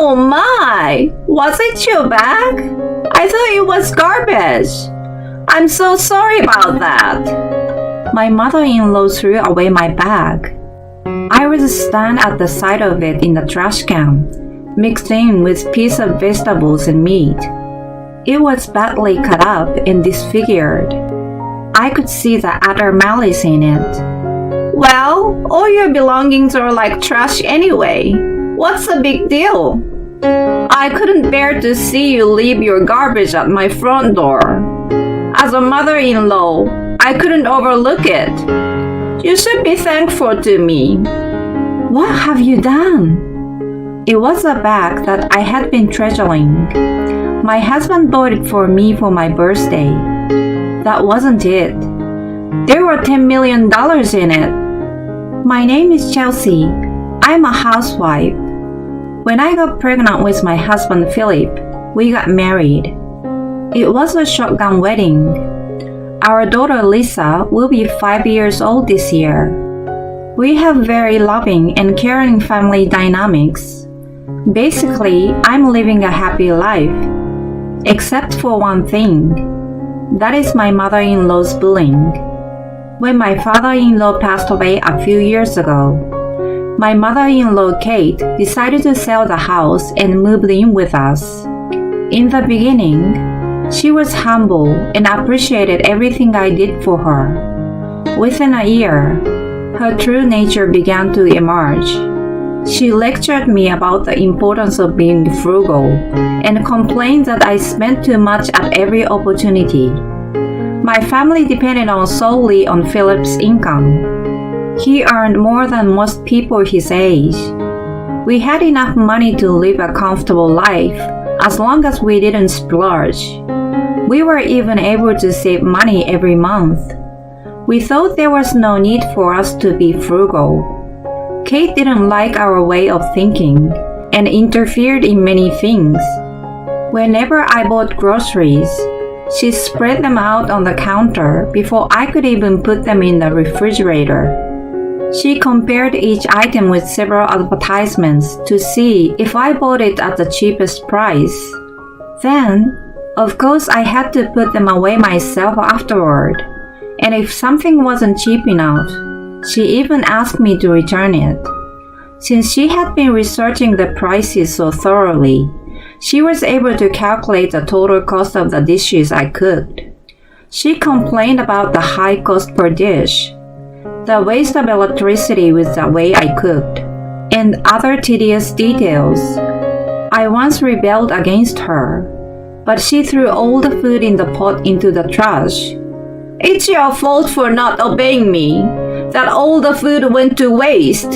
Oh my! Was it your bag? I thought it was garbage. I'm so sorry about that. My mother-in-law threw away my bag. I was stand at the side of it in the trash can, mixed in with piece of vegetables and meat. It was badly cut up and disfigured. I could see the utter malice in it. Well, all your belongings are like trash anyway. What's the big deal? I couldn't bear to see you leave your garbage at my front door. As a mother-in-law, I couldn't overlook it. You should be thankful to me. What have you done? It was a bag that I had been treasuring. My husband bought it for me for my birthday. That wasn't it. There were $10 million in it. My name is Chelsea. I'm a housewife. When I got pregnant with my husband Philip, we got married. It was a shotgun wedding. Our daughter Lisa will be 5 years old this year. We have very loving and caring family dynamics. Basically, I'm living a happy life. Except for one thing. That is my mother-in-law's bullying. When my father-in-law passed away a few years ago, my mother-in-law Kate decided to sell the house and moved in with us. In the beginning, she was humble and appreciated everything I did for her. Within a year, her true nature began to emerge. She lectured me about the importance of being frugal and complained that I spent too much at every opportunity. My family depended solely on Philip's income. He earned more than most people his age. We had enough money to live a comfortable life as long as we didn't splurge. We were even able to save money every month. We thought there was no need for us to be frugal. Kate didn't like our way of thinking and interfered in many things. Whenever I bought groceries, she spread them out on the counter before I could even put them in the refrigerator. She compared each item with several advertisements to see if I bought it at the cheapest price. Then, of course, I had to put them away myself afterward. And if something wasn't cheap enough, she even asked me to return it. Since she had been researching the prices so thoroughly, she was able to calculate the total cost of the dishes I cooked. She complained about the high cost per dish, the waste of electricity with the way I cooked, and other tedious details. I once rebelled against her, but she threw all the food in the pot into the trash. It's your fault for not obeying me, that all the food went to waste.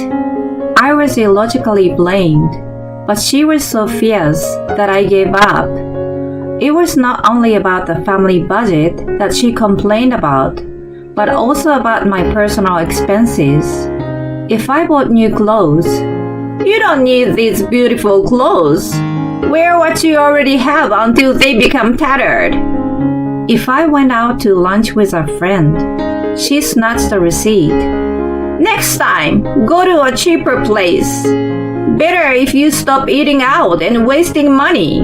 I was illogically blamed, but she was so fierce that I gave up. It was not only about the family budget that she complained about, but also about my personal expenses. If I bought new clothes, "You don't need these beautiful clothes. Wear what you already have until they become tattered." If I went out to lunch with a friend, she snatched the receipt. "Next time, go to a cheaper place. Better if you stop eating out and wasting money."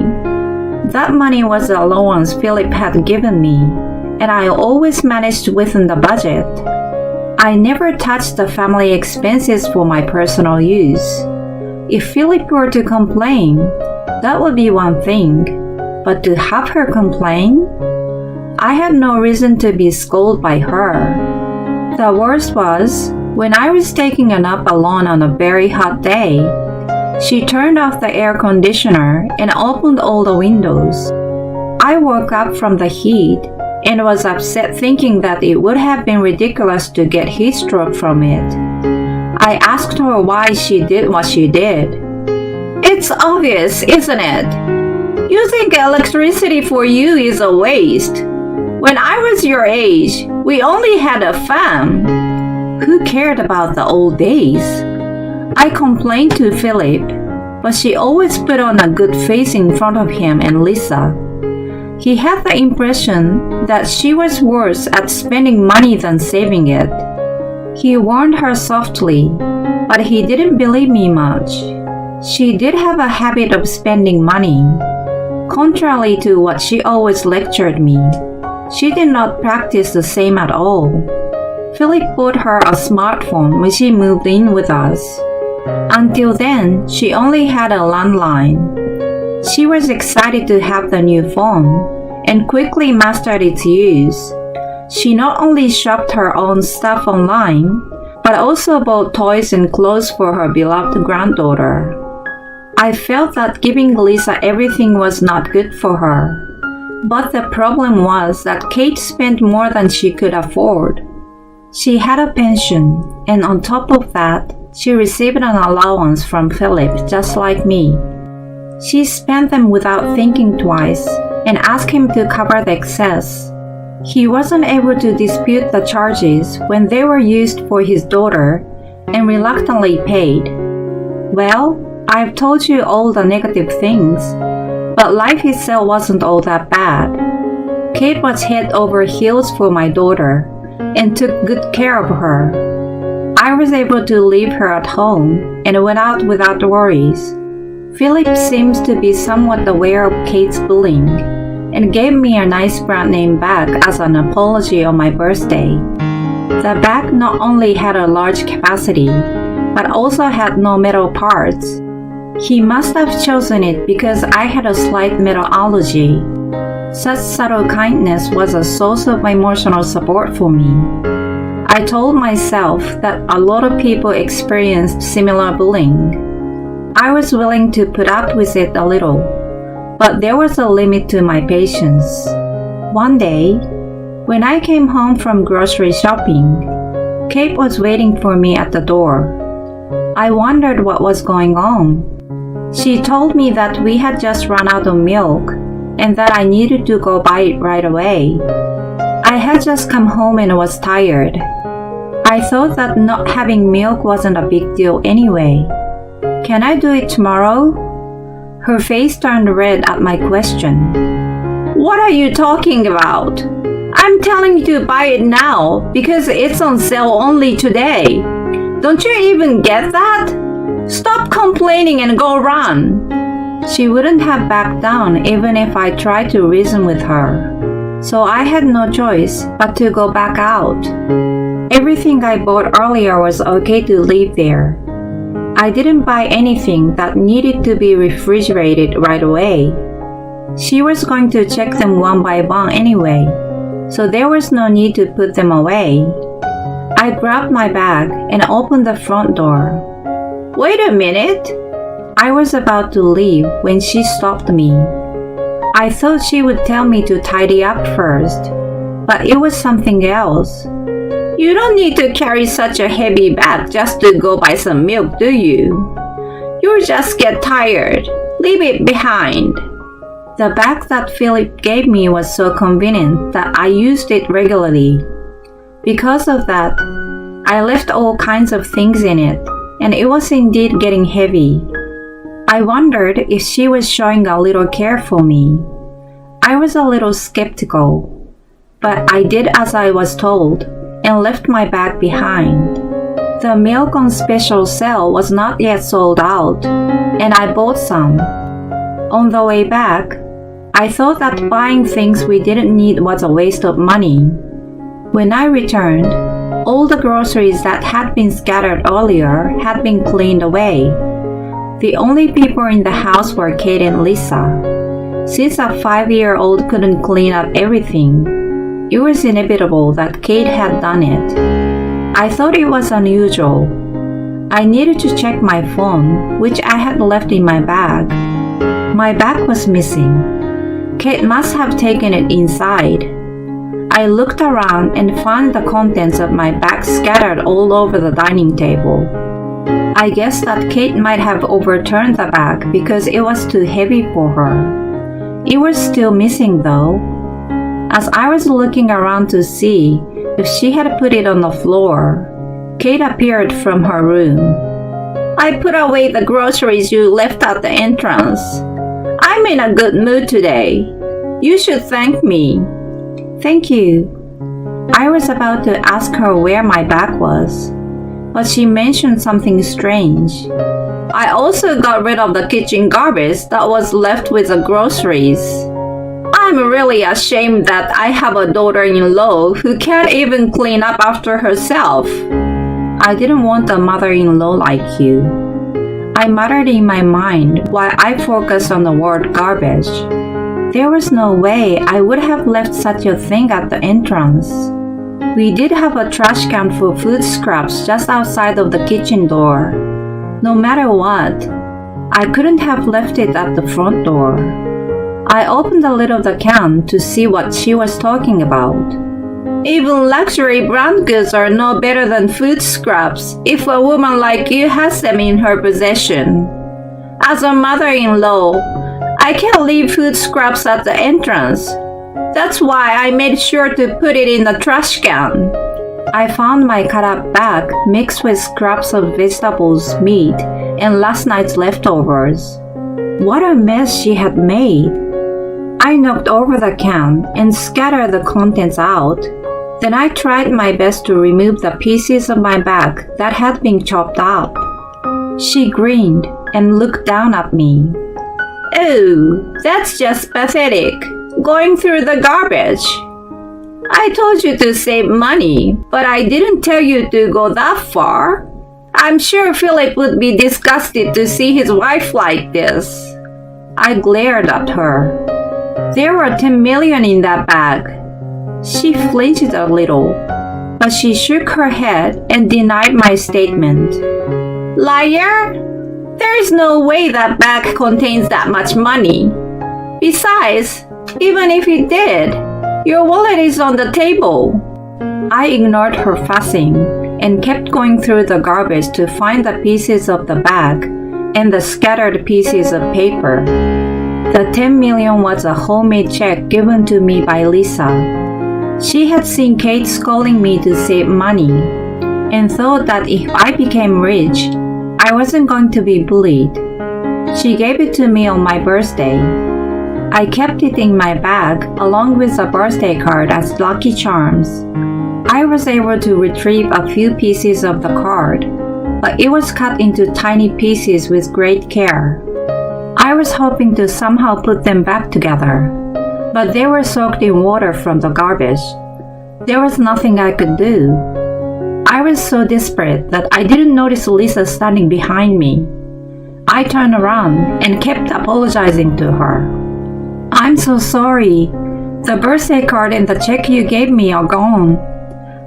That money was the allowance Philip had given me, and I always managed within the budget. I never touched the family expenses for my personal use. If Philip were to complain, that would be one thing, but to have her complain? I had no reason to be scolded by her. The worst was, when I was taking a nap alone on a very hot day, she turned off the air conditioner and opened all the windows. I woke up from the heat and was upset thinking that it would have been ridiculous to get heat stroke from it. I asked her why she did what she did. "It's obvious, isn't it? You think electricity for you is a waste. When I was your age, we only had a fan." Who cared about the old days? I complained to Philip, but she always put on a good face in front of him and Lisa. He had the impression that she was worse at spending money than saving it. He warned her softly, but he didn't believe me much. She did have a habit of spending money. Contrary to what she always lectured me, she did not practice the same at all. Philip bought her a smartphone when she moved in with us. Until then, she only had a landline. She was excited to have the new phone and quickly mastered its use. She not only shopped her own stuff online, but also bought toys and clothes for her beloved granddaughter. I felt that giving Lisa everything was not good for her. But the problem was that Kate spent more than she could afford. She had a pension, and on top of that, she received an allowance from Philip just like me. She spent them without thinking twice and asked him to cover the excess. He wasn't able to dispute the charges when they were used for his daughter and reluctantly paid. Well, I've told you all the negative things, but life itself wasn't all that bad. Kate was head over heels for my daughter and took good care of her. I was able to leave her at home and went out without worries. Philip seems to be somewhat aware of Kate's bullying and gave me a nice brand name bag as an apology on my birthday. The bag not only had a large capacity, but also had no metal parts. He must have chosen it because I had a slight metal allergy. Such subtle kindness was a source of emotional support for me. I told myself that a lot of people experienced similar bullying. I was willing to put up with it a little, but there was a limit to my patience. One day, when I came home from grocery shopping, Kate was waiting for me at the door. I wondered what was going on. She told me that we had just run out of milk and that I needed to go buy it right away. I had just come home and was tired. I thought that not having milk wasn't a big deal anyway. Can I do it tomorrow? Her face turned red at my question. What are you talking about? I'm telling you to buy it now because it's on sale only today. Don't you even get that? Stop complaining and go run. She wouldn't have backed down even if I tried to reason with her. So I had no choice but to go back out. Everything I bought earlier was okay to leave there. I didn't buy anything that needed to be refrigerated right away. She was going to check them one by one anyway, so there was no need to put them away. I grabbed my bag and opened the front door. Wait a minute! I was about to leave when she stopped me. I thought she would tell me to tidy up first, but it was something else. You don't need to carry such a heavy bag just to go buy some milk, do you? You'll just get tired. Leave it behind. The bag that Philip gave me was so convenient that I used it regularly. Because of that, I left all kinds of things in it, and it was indeed getting heavy. I wondered if she was showing a little care for me. I was a little skeptical, but I did as I was told and left my bag behind. The milk on special sale was not yet sold out, and I bought some. On the way back, I thought that buying things we didn't need was a waste of money. When I returned, all the groceries that had been scattered earlier had been cleaned away. The only people in the house were Kate and Lisa. Since a 5-year-old couldn't clean up everything, it was inevitable that Kate had done it. I thought it was unusual. I needed to check my phone, which I had left in my bag. My bag was missing. Kate must have taken it inside. I looked around and found the contents of my bag scattered all over the dining table. I guess that Kate might have overturned the bag because it was too heavy for her. It was still missing though. As I was looking around to see if she had put it on the floor, Kate appeared from her room. I put away the groceries you left at the entrance. I'm in a good mood today. You should thank me. Thank you. I was about to ask her where my bag was, but she mentioned something strange. I also got rid of the kitchen garbage that was left with the groceries. I'm really ashamed that I have a daughter-in-law who can't even clean up after herself. I didn't want a mother-in-law like you. I muttered in my mind while I focused on the word garbage. There was no way I would have left such a thing at the entrance. We did have a trash can for food scraps just outside of the kitchen door. No matter what, I couldn't have left it at the front door. I opened the lid of the can to see what she was talking about. Even luxury brand goods are no better than food scraps if a woman like you has them in her possession. As a mother-in-law, I can't leave food scraps at the entrance. That's why I made sure to put it in the trash can. I found my cut-up bag mixed with scraps of vegetables, meat, and last night's leftovers. What a mess she had made. I knocked over the can and scattered the contents out. Then I tried my best to remove the pieces of my bag that had been chopped up. She grinned and looked down at me. Oh, that's just pathetic, going through the garbage. I told you to save money, but I didn't tell you to go that far. I'm sure Philip would be disgusted to see his wife like this. I glared at her. There were 10 million in that bag. She flinched a little, but she shook her head and denied my statement. Liar! There is no way that bag contains that much money. Besides, even if it did, your wallet is on the table. I ignored her fussing and kept going through the garbage to find the pieces of the bag and the scattered pieces of paper. The 10 million was a homemade check given to me by Lisa. She had seen Kate scolding me to save money and thought that if I became rich, I wasn't going to be bullied. She gave it to me on my birthday. I kept it in my bag along with a birthday card as lucky charms. I was able to retrieve a few pieces of the card, but it was cut into tiny pieces with great care. I was hoping to somehow put them back together, but they were soaked in water from the garbage. There was nothing I could do. I was so desperate that I didn't notice Lisa standing behind me. I turned around and kept apologizing to her. I'm so sorry. The birthday card and the check you gave me are gone.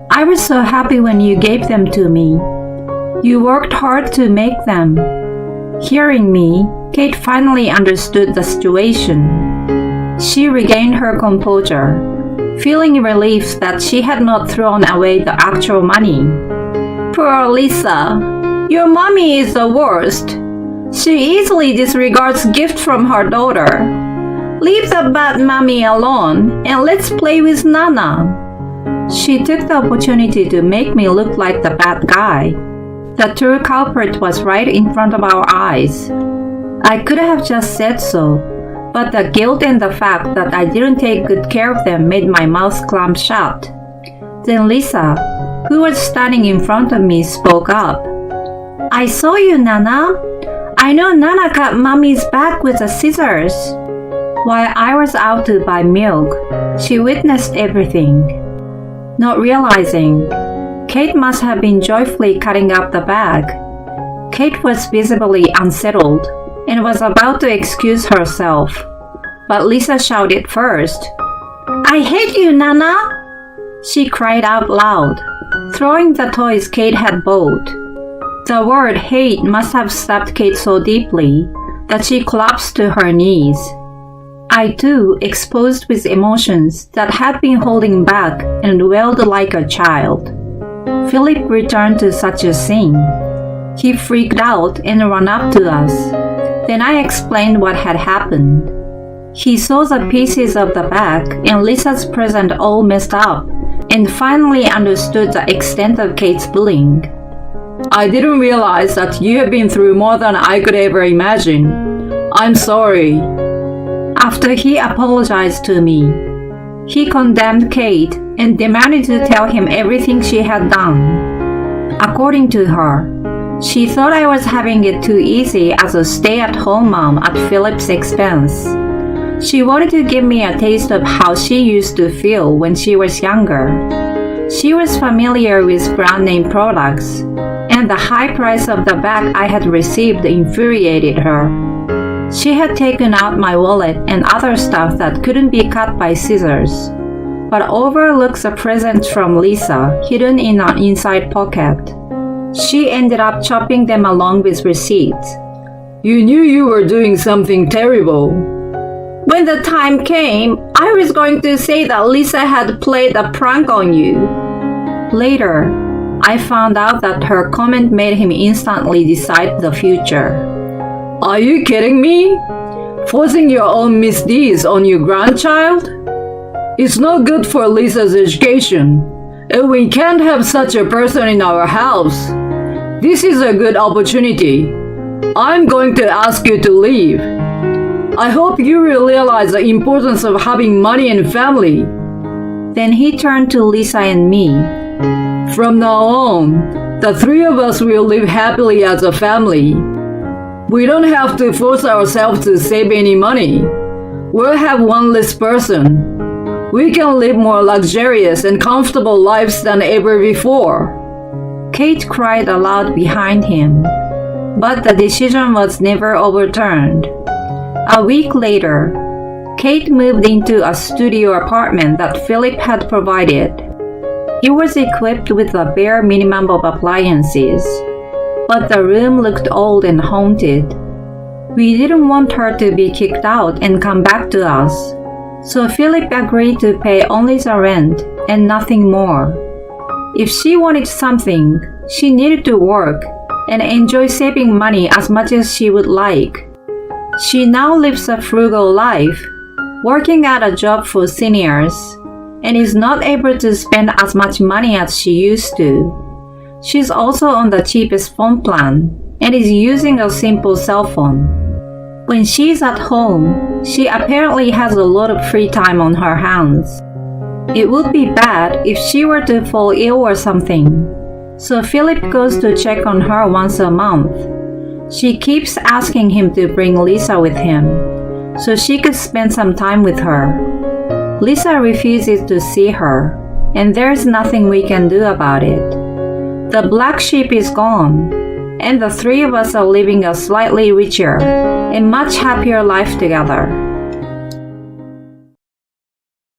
I was so happy when you gave them to me. You worked hard to make them. Hearing me, Kate finally understood the situation. She regained her composure, feeling relief that she had not thrown away the actual money. Poor Lisa, your mommy is the worst. She easily disregards gifts from her daughter. Leave the bad mommy alone and let's play with Nana. She took the opportunity to make me look like the bad guy. The true culprit was right in front of our eyes. I could have just said so, but the guilt and the fact that I didn't take good care of them made my mouth clamp shut. Then Lisa, who was standing in front of me, spoke up. I saw you, Nana. I know Nana cut Mommy's back with the scissors. While I was out to buy milk, she witnessed everything. Not realizing, Kate must have been joyfully cutting up the bag. Kate was visibly unsettled and was about to excuse herself, but Lisa shouted first. I hate you, Nana! She cried out loud, throwing the toys Kate had bought. The word hate must have stabbed Kate so deeply that she collapsed to her knees. I too exposed with emotions that had been holding back and wailed like a child. Philip returned to such a scene. He freaked out and ran up to us. Then I explained what had happened. He saw the pieces of the bag and Lisa's present all messed up and finally understood the extent of Kate's bullying. I didn't realize that you have been through more than I could ever imagine. I'm sorry. After he apologized to me, he condemned Kate and demanded to tell him everything she had done. According to her, She thought I was having it too easy as a stay-at-home mom at Philip's expense. She wanted to give me a taste of how she used to feel when she was younger. She was familiar with brand-name products, and the high price of the bag I had received infuriated her. She had taken out my wallet and other stuff that couldn't be cut by scissors, but overlooks a present from Lisa hidden in an inside pocket. She ended up chopping them along with receipts. You knew you were doing something terrible. When the time came, I was going to say that Lisa had played a prank on you. Later, I found out that her comment made him instantly decide the future. Are you kidding me? Forcing your own misdeeds on your grandchild? It's not good for Lisa's education, and we can't have such a person in our house. This is a good opportunity. I'm going to ask you to leave. I hope you will realize the importance of having money and family. Then he turned to Lisa and me. From now on, the three of us will live happily as a family. We don't have to force ourselves to save any money. We'll have one less person. We can live more luxurious and comfortable lives than ever before. Kate cried aloud behind him, but the decision was never overturned. A week later, Kate moved into a studio apartment that Philip had provided. It was equipped with a bare minimum of appliances, but the room looked old and haunted. We didn't want her to be kicked out and come back to us, so Philip agreed to pay only the rent and nothing more. If she wanted something, she needed to work and enjoy saving money as much as she would like. She now lives a frugal life, working at a job for seniors, and is not able to spend as much money as she used to. She's also on the cheapest phone plan and is using a simple cell phone. When she's at home, she apparently has a lot of free time on her hands. It would be bad if she were to fall ill or something, so Philip goes to check on her once a month. She keeps asking him to bring Lisa with him, so she could spend some time with her. Lisa refuses to see her, and there's nothing we can do about it. The black sheep is gone, and the three of us are living a slightly richer and much happier life together.